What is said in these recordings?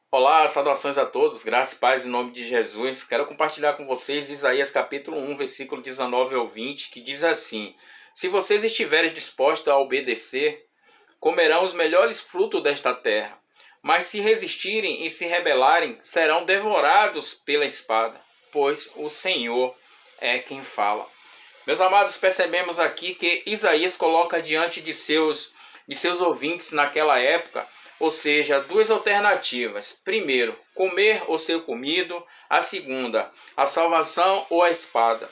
Olá, saudações a todos, graça e paz em nome de Jesus. Quero compartilhar com vocês Isaías capítulo 1, versículo 19 ao 20, que diz assim: Se vocês estiverem dispostos a obedecer, comerão os melhores frutos desta terra. Mas se resistirem e se rebelarem, serão devorados pela espada, pois o Senhor é quem fala. Meus amados, percebemos aqui que Isaías coloca diante de seus ouvintes naquela época, ou seja, duas alternativas. Primeiro, comer ou ser comido. A segunda, a salvação ou a espada.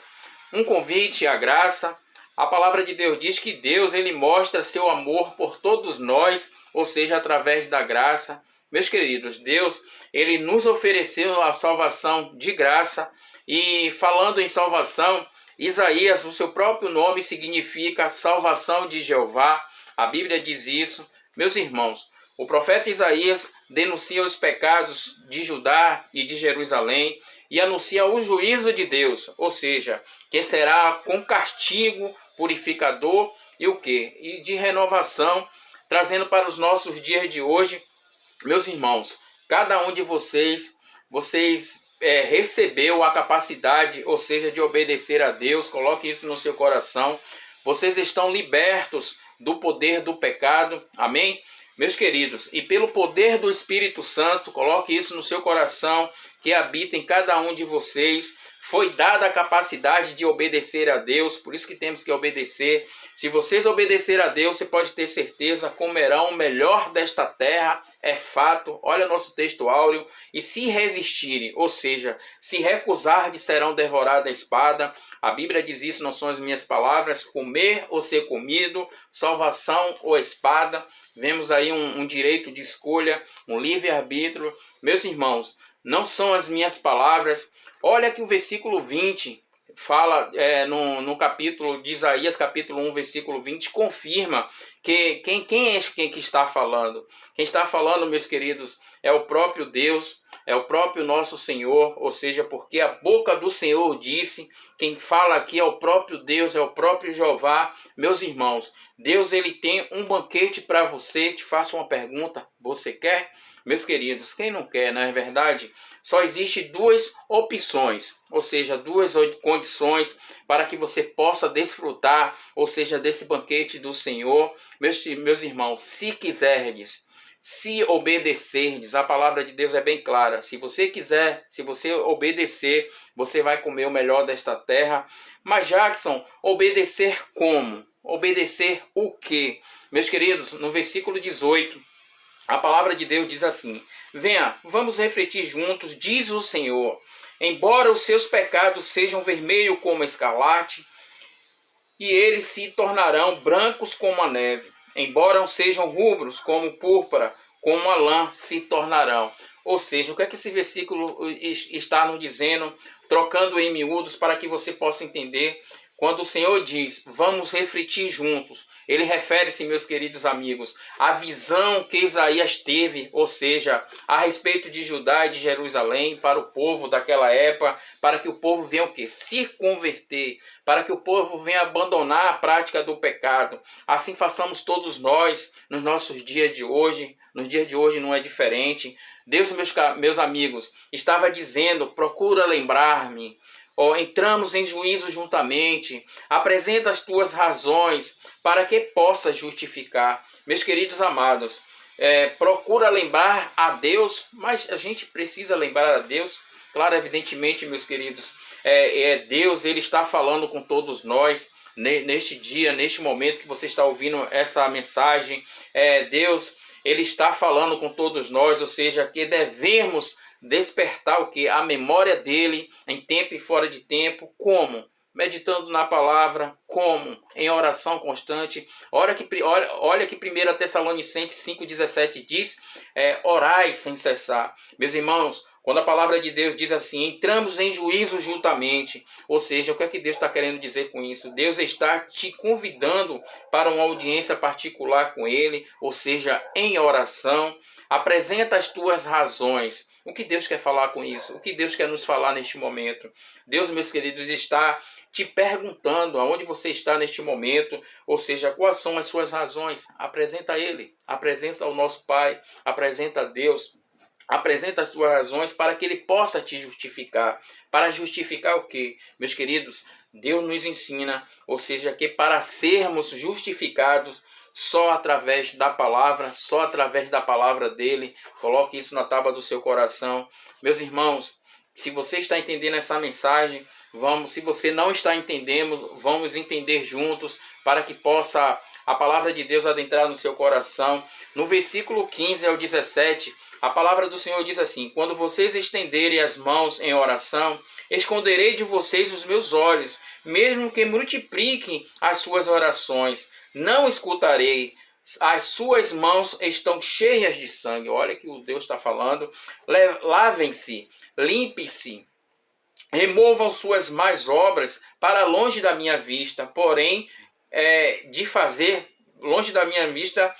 Um convite à graça. A palavra de Deus diz que Deus ele mostra seu amor por todos nós, ou seja, através da graça. Meus queridos, Deus ele nos ofereceu a salvação de graça. E falando em salvação, Isaías, o seu próprio nome significa salvação de Jeová. A Bíblia diz isso. Meus irmãos, o profeta Isaías denuncia os pecados de Judá e de Jerusalém e anuncia o juízo de Deus, ou seja, que será com castigo purificador e o quê? E de renovação, trazendo para os nossos dias de hoje. Meus irmãos, cada um de vocês recebeu a capacidade, ou seja, de obedecer a Deus. Coloque isso no seu coração. Vocês estão libertos do poder do pecado. Amém? Meus queridos, e pelo poder do Espírito Santo, coloque isso no seu coração, que habita em cada um de vocês. Foi dada a capacidade de obedecer a Deus, por isso que temos que obedecer. Se vocês obedecer a Deus, você pode ter certeza, comerão o melhor desta terra. É fato, olha nosso texto áureo, e se resistirem, ou seja, se recusarem, serão devorados a espada. A Bíblia diz isso, não são as minhas palavras, comer ou ser comido, salvação ou espada. Vemos aí um direito de escolha, um livre-arbítrio. Meus irmãos, não são as minhas palavras. Olha que o versículo 20 fala no capítulo de Isaías, capítulo 1, versículo 20, confirma que quem que está falando. Quem está falando, meus queridos, é o próprio Deus, é o próprio nosso Senhor, ou seja, porque a boca do Senhor disse. Quem fala aqui é o próprio Deus, é o próprio Jeová. Meus irmãos, Deus ele tem um banquete para você. Te faço uma pergunta, você quer? Meus queridos, quem não quer, não é verdade? Só existe duas opções, ou seja, duas condições para que você possa desfrutar, ou seja, desse banquete do Senhor. Meus irmãos, se quiserdes, se obedecerdes, a palavra de Deus é bem clara. Se você quiser, se você obedecer, você vai comer o melhor desta terra. Mas Jackson, obedecer como? Obedecer o quê? Meus queridos, no versículo 18, a palavra de Deus diz assim: venha, vamos refletir juntos, diz o Senhor. Embora os seus pecados sejam vermelhos como a escarlate, e eles se tornarão brancos como a neve. Embora sejam rubros como púrpura, como a lã se tornarão. Ou seja, o que é que esse versículo está nos dizendo? Trocando em miúdos para que você possa entender. Quando o Senhor diz, vamos refletir juntos, ele refere-se, meus queridos amigos, à visão que Isaías teve, ou seja, a respeito de Judá e de Jerusalém, para o povo daquela época, para que o povo venha o quê? Se converter, para que o povo venha abandonar a prática do pecado. Assim façamos todos nós, nos nossos dias de hoje. Nos dias de hoje não é diferente. Deus, meus amigos, estava dizendo, procura lembrar-me. Entramos em juízo juntamente, apresenta as tuas razões para que possas justificar. Meus queridos amados, procura lembrar a Deus, mas a gente precisa lembrar a Deus. Claro, evidentemente, meus queridos, Deus ele está falando com todos nós neste dia, neste momento que você está ouvindo essa mensagem. Deus ele está falando com todos nós, ou seja, que devemos despertar o que? A memória dele em tempo e fora de tempo. Como? Meditando na palavra. Como? Em oração constante. Olha que 1 Tessalonicenses 5,17 diz, orai sem cessar. Meus irmãos, quando a palavra de Deus diz assim, entramos em juízo juntamente. Ou seja, o que é que Deus está querendo dizer com isso? Deus está te convidando para uma audiência particular com ele, ou seja, em oração. Apresenta as tuas razões. O que Deus quer falar com isso? O que Deus quer nos falar neste momento? Deus, meus queridos, está te perguntando aonde você está neste momento, ou seja, quais são as suas razões. Apresenta a Ele, apresenta ao nosso Pai, apresenta a Deus. Apresenta as tuas razões para que ele possa te justificar. Para justificar o quê? Meus queridos, Deus nos ensina, ou seja, que para sermos justificados só através da palavra, só através da palavra dele. Coloque isso na tábua do seu coração. Meus irmãos, se você está entendendo essa mensagem, vamos, se você não está entendendo, vamos entender juntos para que possa a palavra de Deus adentrar no seu coração. No versículo 15 ao 17, a palavra do Senhor diz assim: quando vocês estenderem as mãos em oração, esconderei de vocês os meus olhos, mesmo que multipliquem as suas orações, não escutarei. As suas mãos estão cheias de sangue. Olha que o Deus está falando. Lavem-se, limpe-se, removam suas más obras para longe da minha vista. Porém, longe da minha vista,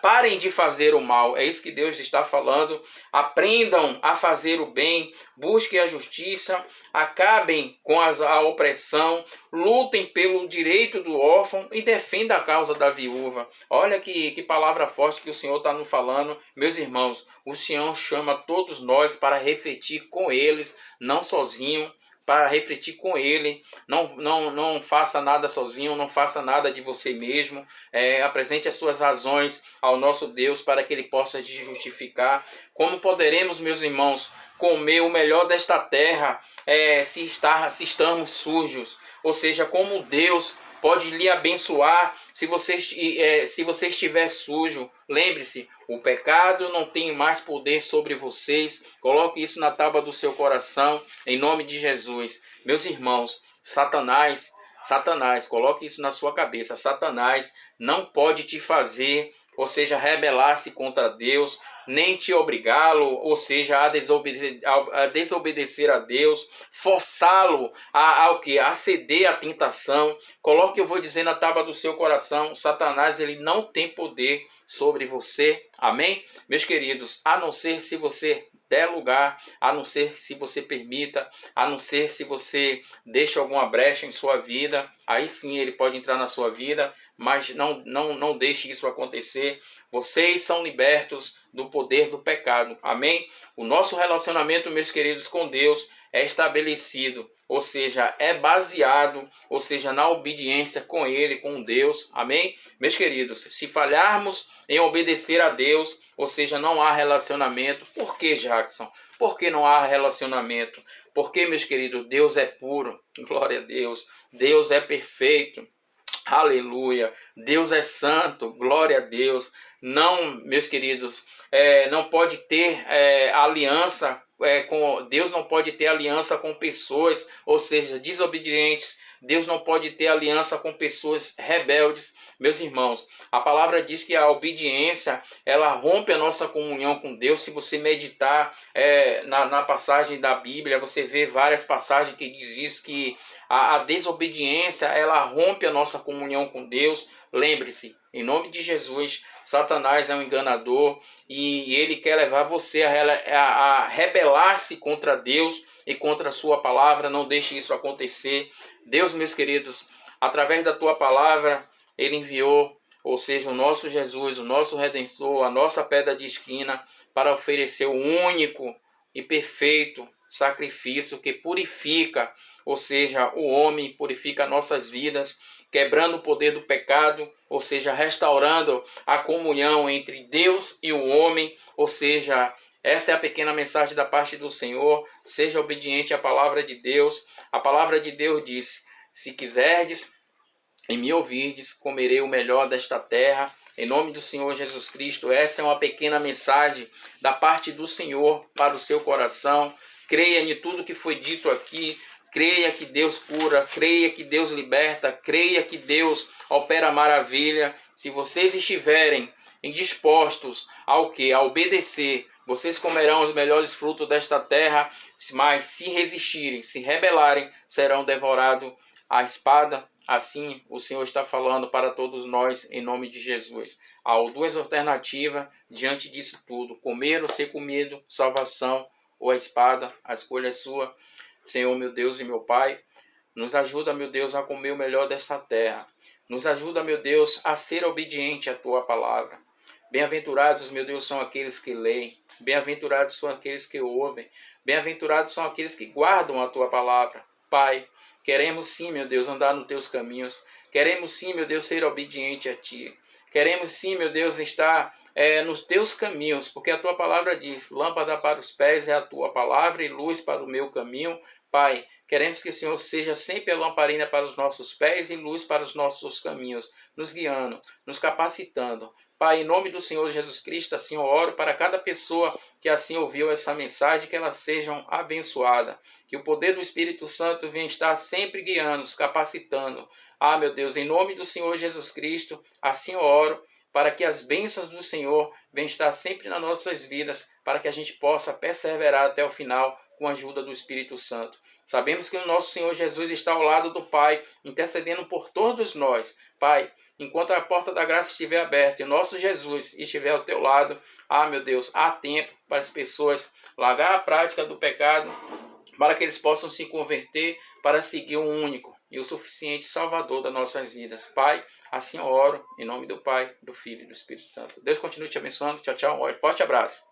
parem de fazer o mal. É isso que Deus está falando. Aprendam a fazer o bem, busquem a justiça, acabem com a opressão, lutem pelo direito do órfão e defendam a causa da viúva. Olha que palavra forte que o Senhor está nos falando. Meus irmãos, o Senhor chama todos nós para refletir com eles, não sozinho, para refletir com ele. Não faça nada sozinho, não faça nada de você mesmo. Apresente as suas razões ao nosso Deus para que ele possa te justificar. Como poderemos, meus irmãos, comer o melhor desta terra se estamos sujos? Ou seja, como Deus pode lhe abençoar se você estiver sujo? Lembre-se, o pecado não tem mais poder sobre vocês. Coloque isso na tábua do seu coração, em nome de Jesus. Meus irmãos, Satanás, coloque isso na sua cabeça. Satanás não pode te fazer, ou seja, rebelar-se contra Deus, nem te obrigá-lo, ou seja, a desobedecer a Deus, forçá-lo a ceder à tentação. Coloque, eu vou dizer na tábua do seu coração, Satanás, ele não tem poder sobre você. Amém? Meus queridos, a não ser se você der lugar, a não ser se você permita, a não ser se você deixa alguma brecha em sua vida, aí sim ele pode entrar na sua vida, mas não deixe isso acontecer. Vocês são libertos do poder do pecado. Amém? O nosso relacionamento, meus queridos, com Deus é estabelecido, ou seja, é baseado, ou seja, na obediência com Ele, com Deus. Amém? Meus queridos, se falharmos em obedecer a Deus, ou seja, não há relacionamento. Por que, Jackson? Por que não há relacionamento? Porque, meus queridos, Deus é puro. Glória a Deus. Deus é perfeito. Aleluia. Deus é santo. Glória a Deus. Não, meus queridos, não pode ter aliança com Deus, não pode ter aliança com pessoas, ou seja, desobedientes. Deus não pode ter aliança com pessoas rebeldes. Meus irmãos, a palavra diz que a obediência, ela rompe a nossa comunhão com Deus. Se você meditar na passagem da Bíblia, você vê várias passagens que diz isso, que a desobediência, ela rompe a nossa comunhão com Deus. Lembre-se, em nome de Jesus, Satanás é um enganador e ele quer levar você a rebelar-se contra Deus e contra a sua palavra. Não deixe isso acontecer. Deus, meus queridos, através da tua palavra, ele enviou, ou seja, o nosso Jesus, o nosso Redentor, a nossa pedra de esquina, para oferecer o único e perfeito sacrifício que purifica, ou seja, o homem, purifica nossas vidas, quebrando o poder do pecado, ou seja, restaurando a comunhão entre Deus e o homem. Ou seja, essa é a pequena mensagem da parte do Senhor. Seja obediente à palavra de Deus. A palavra de Deus diz: se quiserdes e me ouvirdes, comerei o melhor desta terra. Em nome do Senhor Jesus Cristo, essa é uma pequena mensagem da parte do Senhor para o seu coração. Creia em tudo que foi dito aqui. Creia que Deus cura, creia que Deus liberta, creia que Deus opera maravilha. Se vocês estiverem dispostos ao que? A obedecer, vocês comerão os melhores frutos desta terra, mas se resistirem, se rebelarem, serão devorados à espada. Assim o Senhor está falando para todos nós, em nome de Jesus. Há duas alternativas diante disso tudo: comer ou ser comido, salvação ou a espada. A escolha é sua. Senhor, meu Deus e meu Pai, nos ajuda, meu Deus, a comer o melhor desta terra. Nos ajuda, meu Deus, a ser obediente à Tua palavra. Bem-aventurados, meu Deus, são aqueles que leem. Bem-aventurados são aqueles que ouvem. Bem-aventurados são aqueles que guardam a tua palavra. Pai, queremos sim, meu Deus, andar nos teus caminhos. Queremos sim, meu Deus, ser obediente a ti. Queremos sim, meu Deus, estar nos teus caminhos, porque a tua palavra diz: lâmpada para os pés é a tua palavra e luz para o meu caminho. Pai, queremos que o Senhor seja sempre a lamparina para os nossos pés e luz para os nossos caminhos, nos guiando, nos capacitando. Pai, em nome do Senhor Jesus Cristo, assim eu oro para cada pessoa que assim ouviu essa mensagem, que elas sejam abençoadas. Que o poder do Espírito Santo venha estar sempre guiando, nos capacitando. Ah, meu Deus, em nome do Senhor Jesus Cristo, assim eu oro para que as bênçãos do Senhor venham estar sempre nas nossas vidas, para que a gente possa perseverar até o final com a ajuda do Espírito Santo. Sabemos que o nosso Senhor Jesus está ao lado do Pai, intercedendo por todos nós. Pai, enquanto a porta da graça estiver aberta e o nosso Jesus estiver ao teu lado, ah, meu Deus, há tempo para as pessoas largar a prática do pecado, para que eles possam se converter, para seguir o único e o suficiente Salvador das nossas vidas. Pai, assim eu oro, em nome do Pai, do Filho e do Espírito Santo. Deus continue te abençoando. Tchau, tchau. Um forte abraço.